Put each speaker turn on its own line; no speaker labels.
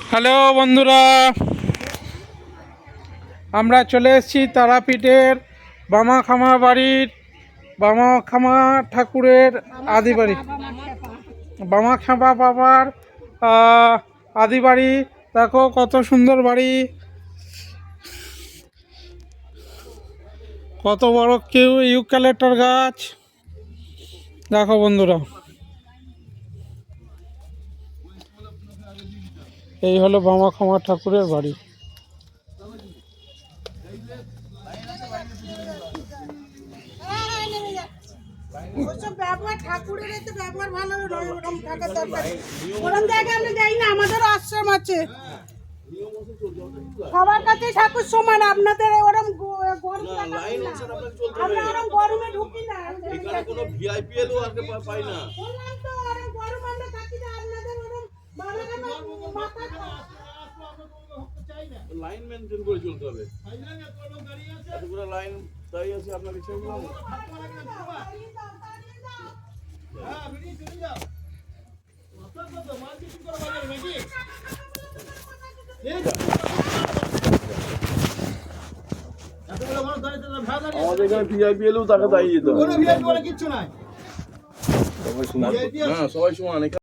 Hello বন্ধুরা, আমরা চলে এসেছি তারাপীঠের বামাখামা বাড়ির বামাখামা ঠাকুরের আদি বাড়ি, বামাখামা বাবার আদি বাড়ি। দেখো কত সুন্দর বাড়ি, কত বড় ইউক্যালিপটাস গাছ। দেখো বন্ধুরা, এই হলো বামাখামা ঠাকুরের বাড়ি।
আমাদেরও আশ্রম আছে, সবার কাছে ঠাকুর সমান। আপনাদের ওরম গরমে ঢুকি না, কোনো ভিআইপি এলো আর পাই না। বললাম তো ওরম গরম আমরা থাকি না, আপনাদের ওরম লাইন মেনটেন করে চলতে হবে। এতগুলো লাইন তাই আছে আপনাকে ছেড়ে দিলাম। আমাদের এখানে ভিআইপি এলেও তাকে দাঁড়িয়ে যেতে হবে। কোনো ভিআইপি বলে কিচ্ছু নাই, সবাই সমান।